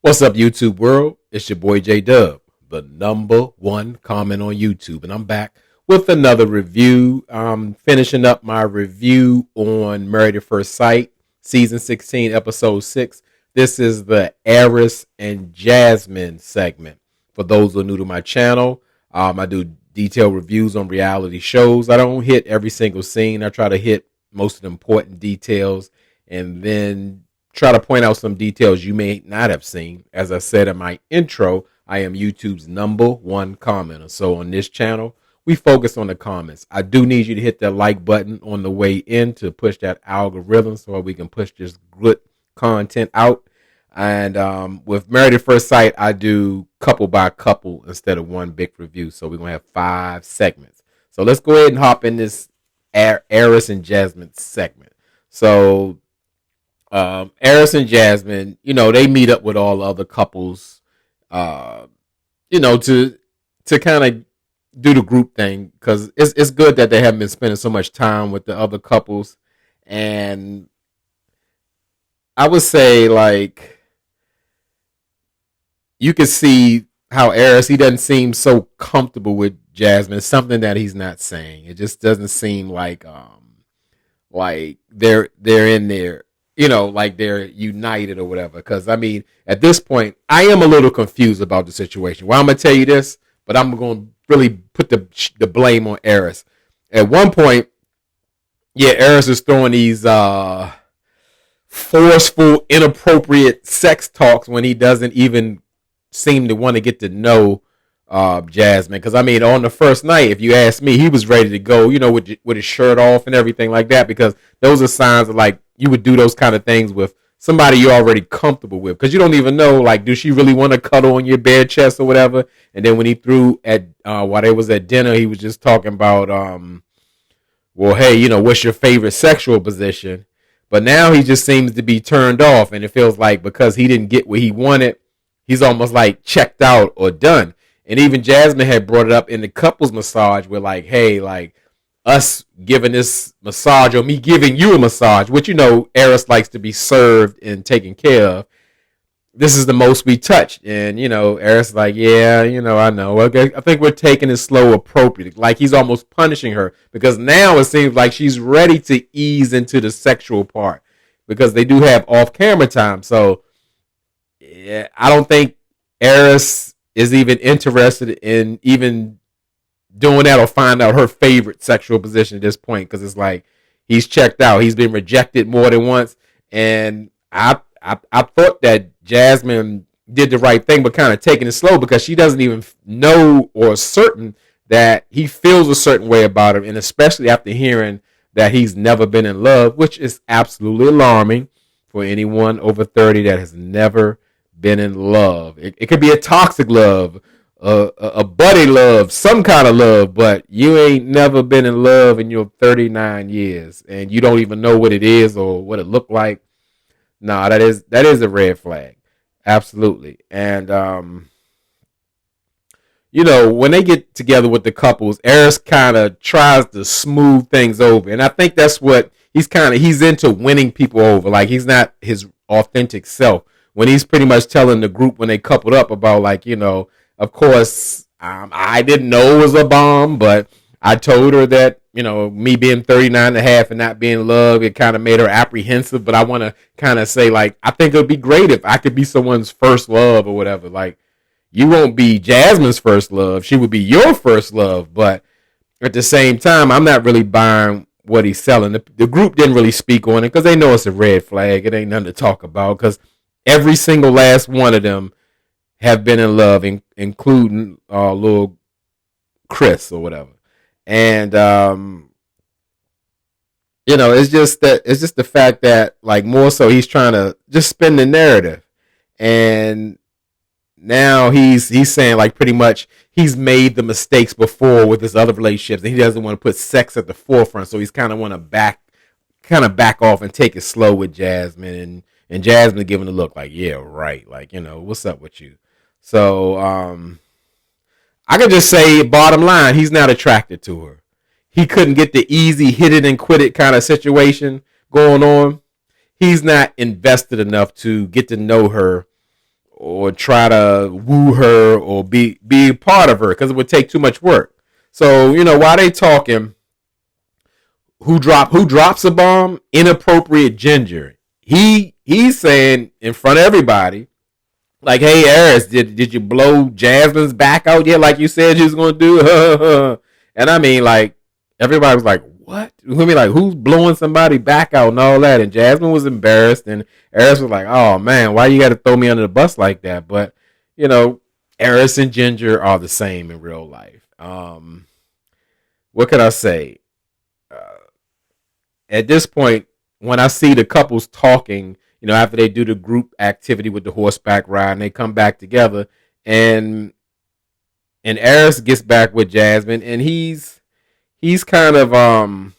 What's up, YouTube world? It's your boy J Dub, the number one comment on YouTube, and I'm back with another review. I'm finishing up my review on Married at First Sight, season 16, episode 6. This is the Airiss&Jasmine segment. For those who are new to my channel, I do detailed reviews on reality shows. I don't hit every single scene. I try to hit most of the important details and then try to point out some details you may not have seen. As I said in my intro, I am YouTube's number one commenter. So on this channel, we focus on the comments. I do need you to hit that like button on the way in to push that algorithm so we can push this good content out. And with Married at First Sight, I do couple by couple instead of one big review. So we're going to have 5 segments. So let's go ahead and hop in this Airiss&Jasmine segment. So Airiss&Jasmine, they meet up with all the other couples, to kind of do the group thing, because it's good that they haven't been spending so much time with the other couples. And I would say, like, you can see how Airiss, he doesn't seem so comfortable with Jasmine. It's something that he's not saying. It just doesn't seem like they're in there, like they're united or whatever. Because, I mean, at this point, I am a little confused about the situation. Well, I'm going to tell you this, but I'm going to really put the blame on Airiss. At one point, yeah, Airiss is throwing these forceful, inappropriate sex talks when he doesn't even seem to want to get to know Jasmine. Because, I mean, on the first night, if you ask me, he was ready to go, with his shirt off and everything like that, because those are signs of, like, you would do those kind of things with somebody you're already comfortable with, because you don't even know, like, do she really want to cuddle on your bare chest or whatever? And then when he threw at while they was at dinner, he was just talking about well, hey, what's your favorite sexual position? But now he just seems to be turned off, and it feels like because he didn't get what he wanted, he's almost like checked out or done. And even Jasmine had brought it up in the couples massage where, like, hey, like, us giving this massage or me giving you a massage, which, Airiss likes to be served and taken care of. This is the most we touched. And, Airiss like, yeah, I know. Okay, I think we're taking it slow, appropriate. Like, he's almost punishing her, because now it seems like she's ready to ease into the sexual part, because they do have off camera time. So yeah, I don't think Airiss is even interested in even doing that or find out her favorite sexual position at this point, because it's like he's checked out. He's been rejected more than once, and I thought that Jasmine did the right thing, but kind of taking it slow, because she doesn't even know or certain that he feels a certain way about her, and especially after hearing that he's never been in love, which is absolutely alarming for anyone over 30 that has never been in love. It could be a toxic love, a buddy love, some kind of love, but you ain't never been in love in your 39 years, and you don't even know what it is or what it looked like. Nah, that is a red flag, absolutely. And when they get together with the couples, Airiss kind of tries to smooth things over, and I think that's what he's into, winning people over. Like, he's not his authentic self when he's pretty much telling the group when they coupled up about, like, of course, I didn't know it was a bomb, but I told her that, me being 39 and a half and not being in love, it kind of made her apprehensive. But I want to kind of say, like, I think it would be great if I could be someone's first love or whatever. Like, you won't be Jasmine's first love. She would be your first love. But at the same time, I'm not really buying what he's selling. The group didn't really speak on it because they know it's a red flag. It ain't nothing to talk about, because every single last one of them have been in love, including little Chris or whatever. And it's just the fact that, like, more so he's trying to just spin the narrative, and now he's saying, like, pretty much he's made the mistakes before with his other relationships, and he doesn't want to put sex at the forefront, so he's kind of want to back off and take it slow with Jasmine, and Jasmine giving the look like, yeah, right, like, what's up with you? So I could just say, bottom line, he's not attracted to her. He couldn't get the easy hit it and quit it kind of situation going on. He's not invested enough to get to know her or try to woo her or be a part of her because it would take too much work. So while they talking, who drops a bomb? Inappropriate Ginger. He's saying in front of everybody, like, hey, Airiss, did you blow Jasmine's back out yet? Like you said you was gonna do. And I mean, like, everybody was like, what? I mean, like, who's blowing somebody back out and all that? And Jasmine was embarrassed, and Airiss was like, oh man, why you got to throw me under the bus like that? But Airiss and Ginger are the same in real life. What can I say? At this point, when I see the couples talking, after they do the group activity with the horseback ride and they come back together, and Airiss gets back with Jasmine, and he's kind of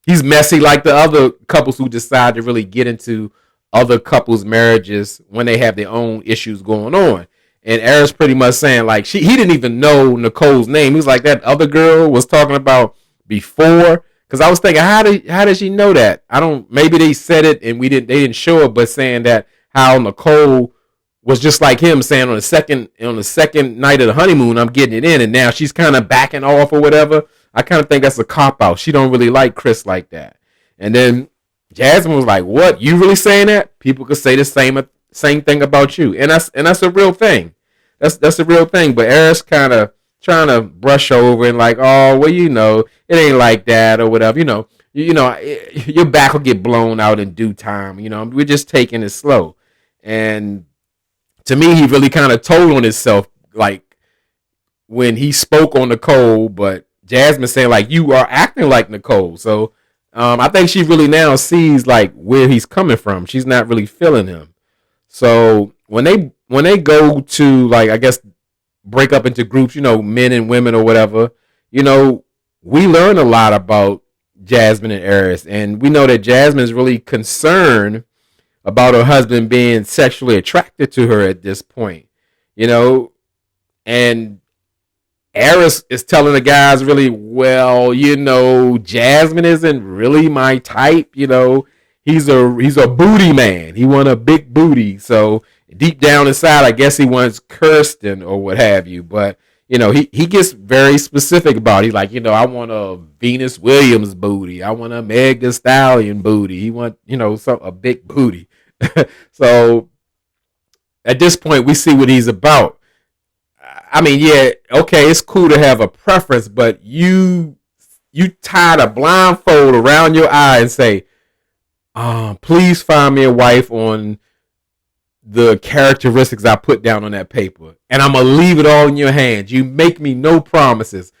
he's messy like the other couples who decide to really get into other couples' marriages when they have their own issues going on. And Airiss pretty much saying like he didn't even know Nicole's name. He was like, that other girl was talking about before. Because I was thinking, how did she know that? Maybe they said it and they didn't show it, but saying that how Nicole was just like him, saying on the second night of the honeymoon, I'm getting it in, and now she's kind of backing off or whatever. I kind of think that's a cop out. She don't really like Chris like that. And then Jasmine was like, "What? You really saying that? People could say the same thing about you," and that's a real thing. That's a real thing. But Airiss kind of trying to brush over and like, oh, well, it ain't like that or whatever. Your back will get blown out in due time. We're just taking it slow. And to me, he really kind of told on himself, like when he spoke on Nicole, but Jasmine saying like, you are acting like Nicole. So I think she really now sees like where he's coming from. She's not really feeling him. So when they go to, like, I guess, break up into groups, men and women or whatever, we learn a lot about Jasmine and Airiss, and we know that Jasmine is really concerned about her husband being sexually attracted to her at this point, and Airiss is telling the guys really, well, Jasmine isn't really my type, he's a booty man. He want a big booty, so deep down inside, I guess he wants Kirsten or what have you. But, he gets very specific about it. He's like, I want a Venus Williams booty. I want a Meg Thee Stallion booty. He want, a big booty. So at this point, we see what he's about. I mean, yeah, okay, it's cool to have a preference, but you tie a blindfold around your eye and say, please find me a wife on the characteristics I put down on that paper, and I'm gonna leave it all in your hands. You make me no promises,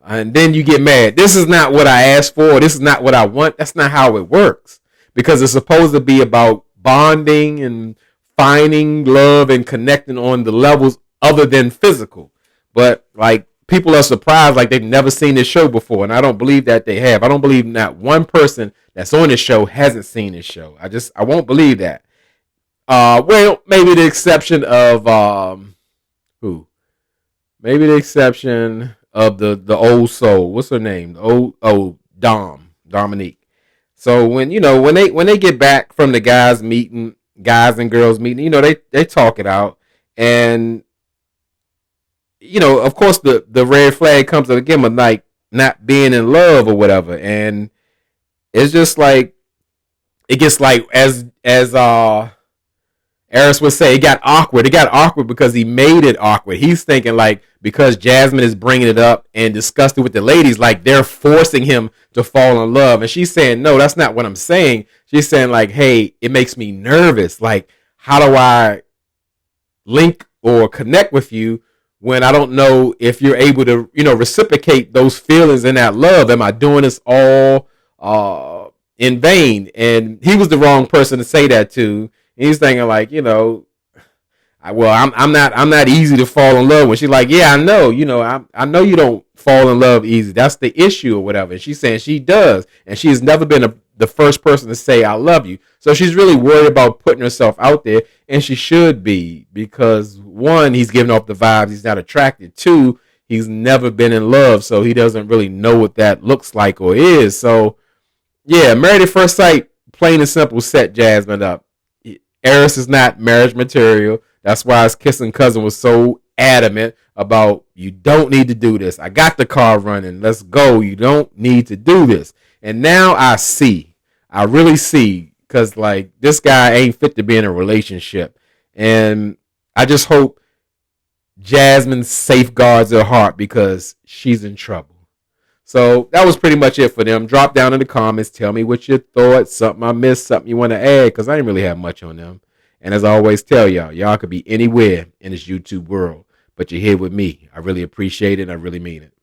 and then you get mad. This is not what I asked for. This is not what I want. That's not how it works, because it's supposed to be about bonding and finding love and connecting on the levels other than physical. But like, people are surprised like they've never seen this show before, and I don't believe that they have. I don't believe not one person that's on this show hasn't seen this show. I won't believe that. Well, maybe the exception of who? Maybe the exception of the old soul. What's her name? Dominique. So when they get back from the guys and girls meeting, they talk it out, and of course the red flag comes up again with like not being in love or whatever, and it's just like it gets like as Airiss would say, it got awkward. It got awkward because he made it awkward. He's thinking like, because Jasmine is bringing it up and discussed it with the ladies, like they're forcing him to fall in love. And she's saying, no, that's not what I'm saying. She's saying like, hey, it makes me nervous. Like, how do I link or connect with you when I don't know if you're able to, reciprocate those feelings and that love? Am I doing this all in vain? And he was the wrong person to say that to. He's thinking like, I'm not easy to fall in love with. She's like, yeah, I know, I know you don't fall in love easy. That's the issue or whatever. And she's saying she does, and she has never been the first person to say I love you. So she's really worried about putting herself out there, and she should be, because one, he's giving off the vibes he's not attracted. Two, he's never been in love, so he doesn't really know what that looks like or is. So yeah, Married at First Sight, plain and simple, set Jasmine up. Airiss is not marriage material. That's why his kissing cousin was so adamant about, you don't need to do this. I got the car running. Let's go. You don't need to do this. And now I really see, because like this guy ain't fit to be in a relationship. And I just hope Jasmine safeguards her heart, because she's in trouble. So that was pretty much it for them. Drop down in the comments. Tell me what your thoughts. Something I missed. Something you want to add. Because I didn't really have much on them. And as I always tell y'all could be anywhere in this YouTube world. But you're here with me. I really appreciate it. And I really mean it.